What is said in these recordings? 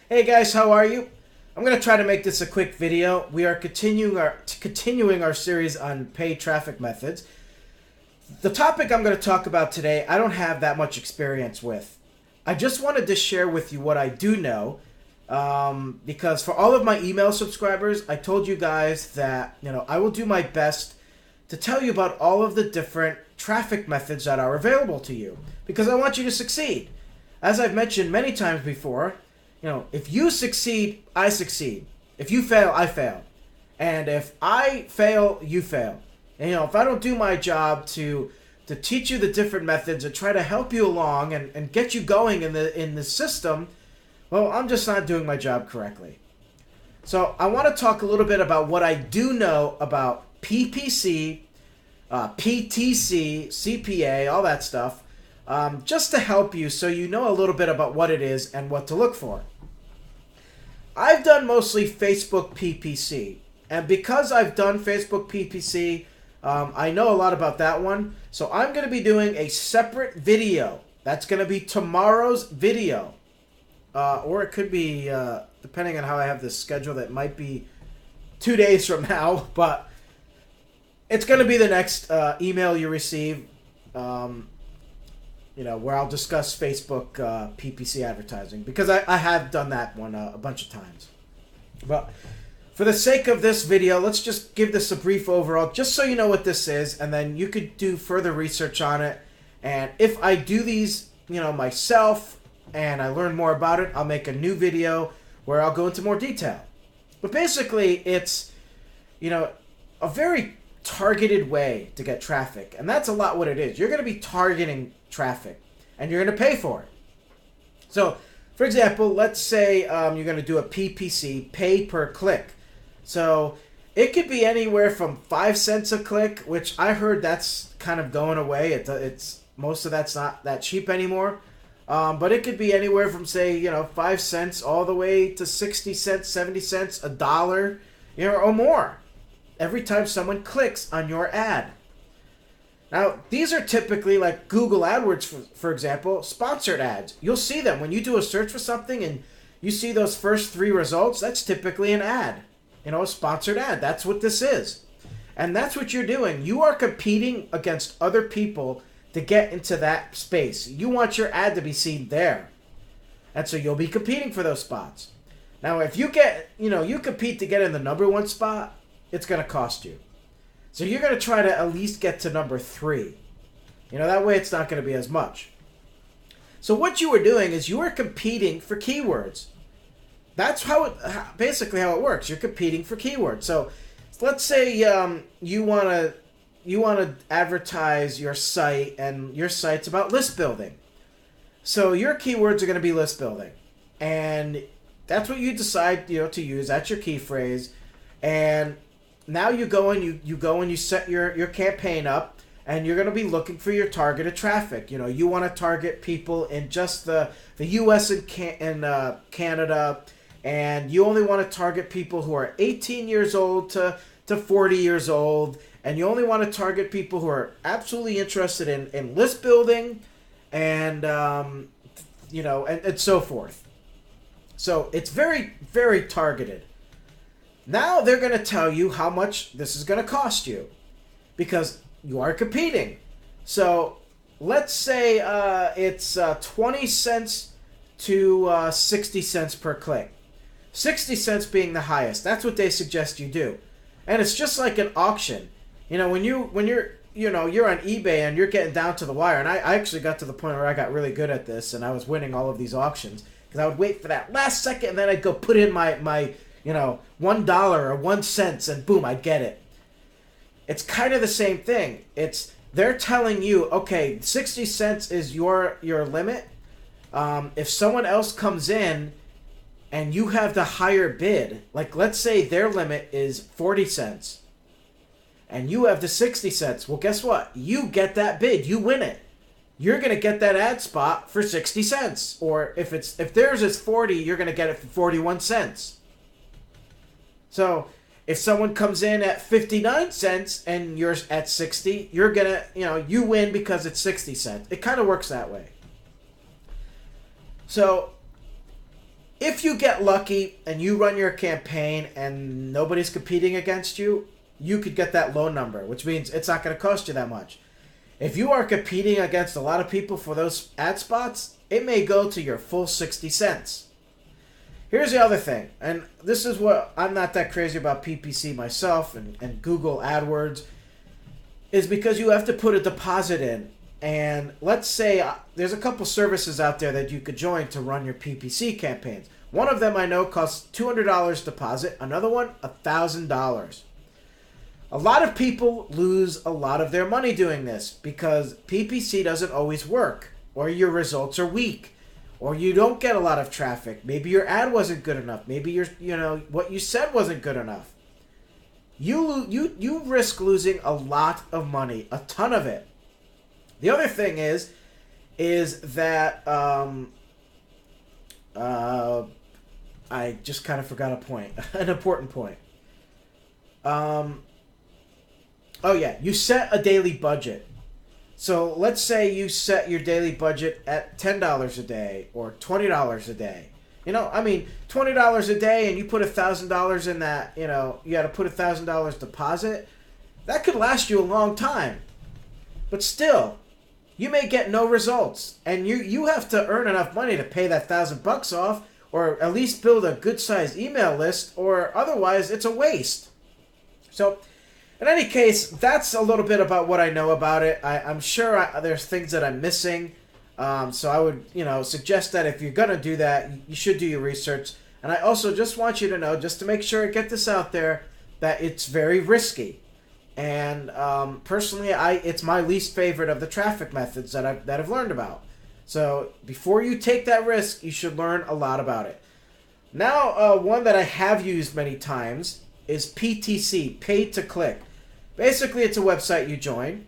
Hey guys, how are you? I'm going to try to make this a quick video. We are continuing our series on paid traffic methods. The topic I'm going to talk about today, I don't have that much experience with. I just wanted to share with you what I do know, because for all of my email subscribers, I told you guys that I will do my best to tell you about all of the different traffic methods that are available to you, because I want you to succeed. As I've mentioned many times before, if you succeed, I succeed. If you fail, I fail. And if I fail, you fail. And if I don't do my job to teach you the different methods and try to help you along and get you going in the system, well, I'm just not doing my job correctly. So I want to talk a little bit about what I do know about PPC, PTC, CPA, all that stuff, just to help you so you know a little bit about what it is and what to look for. I've done mostly Facebook PPC, and because I've done Facebook PPC, I know a lot about that one, so I'm going to be doing a separate video. That's going to be tomorrow's video, or it could be, depending on how I have this schedule, that might be 2 days from now, but it's going to be the next email you receive, where I'll discuss Facebook PPC advertising, because I have done that one a bunch of times. But for the sake of this video, let's just give this a brief overall, just so you know what this is, and then you could do further research on it. And if I do these, myself, and I learn more about it, I'll make a new video where I'll go into more detail. But basically, it's, a very targeted way to get traffic, and that's a lot what it is. You're going to be targeting traffic, and you're going to pay for it. So, for example, let's say you're going to do a PPC, pay per click. So it could be anywhere from 5 cents a click, which I heard that's kind of going away. It's most of that's not that cheap anymore. But it could be anywhere from, say, 5 cents all the way to 60 cents, 70 cents, $1, or more every time someone clicks on your ad. Now, these are typically, like Google AdWords, for example, sponsored ads. You'll see them when you do a search for something and you see those first 3 results. That's typically an ad, a sponsored ad. That's what this is. And that's what you're doing. You are competing against other people to get into that space. You want your ad to be seen there. And so you'll be competing for those spots. Now, if you get, you compete to get in the number 1 spot, it's going to cost you. So you're going to try to at least get to number 3. That way it's not going to be as much. So what you are doing is you are competing for keywords. That's basically how it works. You're competing for keywords. So let's say you want to advertise your site, and your site's about list building. So your keywords are going to be list building. And that's what you decide, to use. That's your key phrase. And now you go and you set your campaign up, and you're going to be looking for your targeted traffic. You want to target people in just the U.S. and Canada, and you only want to target people who are 18 years old to 40 years old, and you only want to target people who are absolutely interested in list building, and and so forth. So it's very, very targeted. Now they're going to tell you how much this is going to cost you, because you are competing. So let's say it's 20 cents to 60 cents per click. 60 cents being the highest. That's what they suggest you do. And it's just like an auction. When you're on eBay and you're getting down to the wire, and I actually got to the point where I got really good at this, and I was winning all of these auctions, because I would wait for that last second, and then I'd go put in my $1 or 1 cent, and boom, I'd get it. It's kind of the same thing. They're telling you, okay, 60 cents is your limit. If someone else comes in and you have the higher bid, like let's say their limit is 40 cents and you have the 60 cents, well, guess what? You get that bid. You win it. You're going to get that ad spot for 60 cents. Or if theirs is 40, you're going to get it for 41 cents. So if someone comes in at 59 cents and you're at 60, you're going to, you win because it's 60 cents. It kind of works that way. So if you get lucky and you run your campaign and nobody's competing against you, you could get that low number, which means it's not going to cost you that much. If you are competing against a lot of people for those ad spots, it may go to your full 60 cents. Here's the other thing, and this is what I'm not that crazy about PPC myself and Google AdWords, is because you have to put a deposit in. And let's say there's a couple services out there that you could join to run your PPC campaigns. One of them I know costs $200 deposit, another one $1,000. A lot of people lose a lot of their money doing this because PPC doesn't always work, or your results are weak, or you don't get a lot of traffic. Maybe your ad wasn't good enough. Maybe what you said wasn't good enough. You risk losing a lot of money, a ton of it. The other thing is that I just kind of forgot a point, an important point. Oh yeah, you set a daily budget. So let's say you set your daily budget at $10 a day or $20 a day. $20 a day, and you put $1,000 in that. You got to put $1,000 deposit. That could last you a long time, but still, you may get no results, and you have to earn enough money to pay that $1,000 off, or at least build a good-sized email list, or otherwise it's a waste. So, in any case, that's a little bit about what I know about it. I'm sure there's things that I'm missing. So I would, suggest that if you're going to do that, you should do your research. And I also just want you to know, just to make sure I get this out there, that it's very risky. And personally, it's my least favorite of the traffic methods that I've learned about. So before you take that risk, you should learn a lot about it. Now, one that I have used many times is PTC, pay to click. Basically, it's a website you join,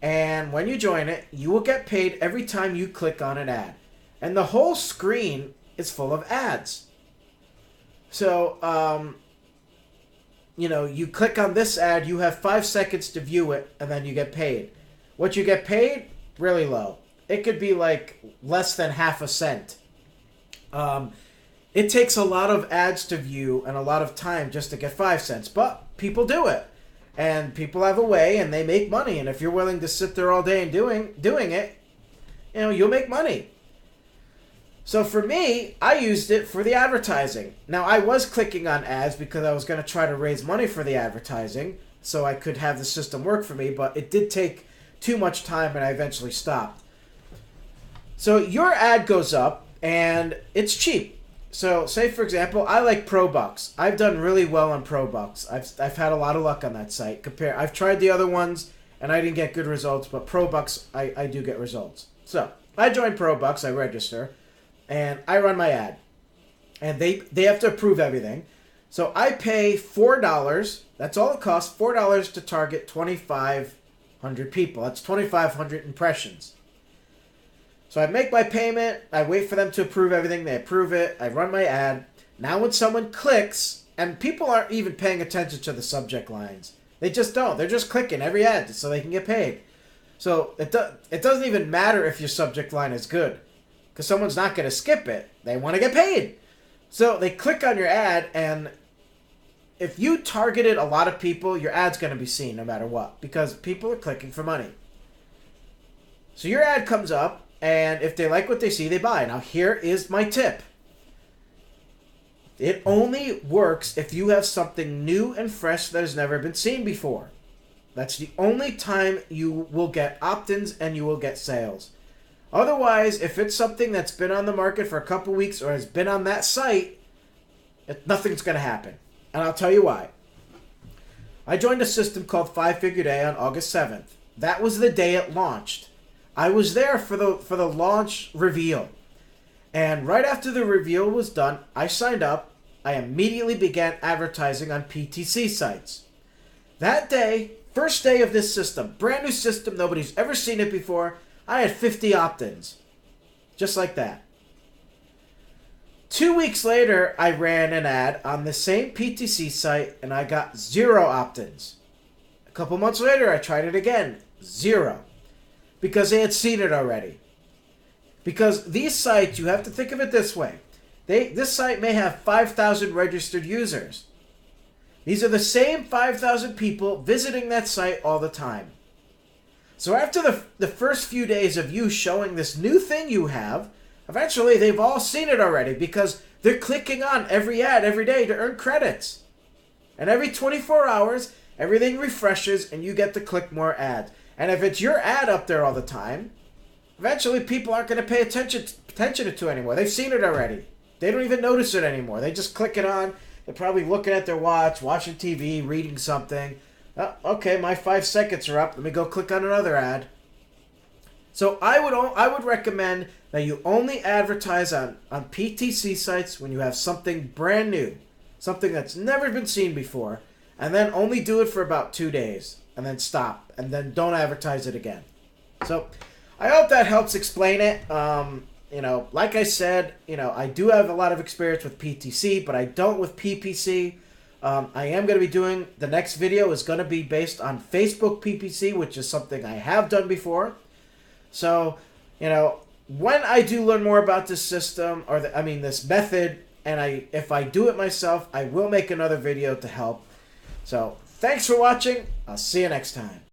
and when you join it, you will get paid every time you click on an ad. And the whole screen is full of ads. So, you click on this ad, you have 5 seconds to view it, and then you get paid. What you get paid? Really low. It could be like less than half a cent. It takes a lot of ads to view and a lot of time just to get 5 cents, but people do it. And people have a way, and they make money. And if you're willing to sit there all day and doing it, you'll make money. So for me, I used it for the advertising. Now, I was clicking on ads because I was going to try to raise money for the advertising so I could have the system work for me, but it did take too much time, and I eventually stopped. So your ad goes up, and it's cheap. So, say for example, I like ProBucks. I've done really well on ProBucks. I've had a lot of luck on that site. I've tried the other ones and I didn't get good results, but ProBucks I do get results. So I join ProBucks, I register, and I run my ad. And they have to approve everything. So I pay $4. That's all it costs, $4 to target 2,500 people. That's 2,500 impressions. So I make my payment, I wait for them to approve everything, they approve it, I run my ad. Now when someone clicks, and people aren't even paying attention to the subject lines. They just don't. They're just clicking every ad so they can get paid. So it doesn't even matter if your subject line is good, because someone's not going to skip it. They want to get paid. So they click on your ad, and if you targeted a lot of people, your ad's going to be seen no matter what, because people are clicking for money. So your ad comes up, and if they like what they see, they buy. Now, here is my tip. It only works if you have something new and fresh that has never been seen before. That's the only time you will get opt-ins and you will get sales. Otherwise, if it's something that's been on the market for a couple weeks or has been on that site, nothing's going to happen. And I'll tell you why. I joined a system called 5 Figure Day on August 7th. That was the day it launched. I was there for the launch reveal. And right after the reveal was done, I signed up. I immediately began advertising on PTC sites. That day, first day of this system, brand new system, nobody's ever seen it before, I had 50 opt-ins. Just like that. 2 weeks later, I ran an ad on the same PTC site and I got 0 opt-ins. A couple months later, I tried it again. 0. Because they had seen it already. Because these sites, you have to think of it this way. This site may have 5,000 registered users. These are the same 5,000 people visiting that site all the time. So after the first few days of you showing this new thing you have, eventually they've all seen it already because they're clicking on every ad every day to earn credits. And every 24 hours, everything refreshes and you get to click more ads. And if it's your ad up there all the time, eventually people aren't going to pay attention to it anymore. They've seen it already. They don't even notice it anymore. They just click it on. They're probably looking at their watch, watching TV, reading something. Oh, okay, my 5 seconds are up. Let me go click on another ad. So I would recommend that you only advertise on PTC sites when you have something brand new, something that's never been seen before, and then only do it for about 2 days, and then stop, and then don't advertise it again. So I hope that helps explain it. Like I said, I do have a lot of experience with PTC, but I don't with PPC. I am going to be doing, the next video is going to be based on Facebook PPC, which is something I have done before. So, when I do learn more about this system, or this method, and if I do it myself, I will make another video to help. So, thanks for watching. I'll see you next time.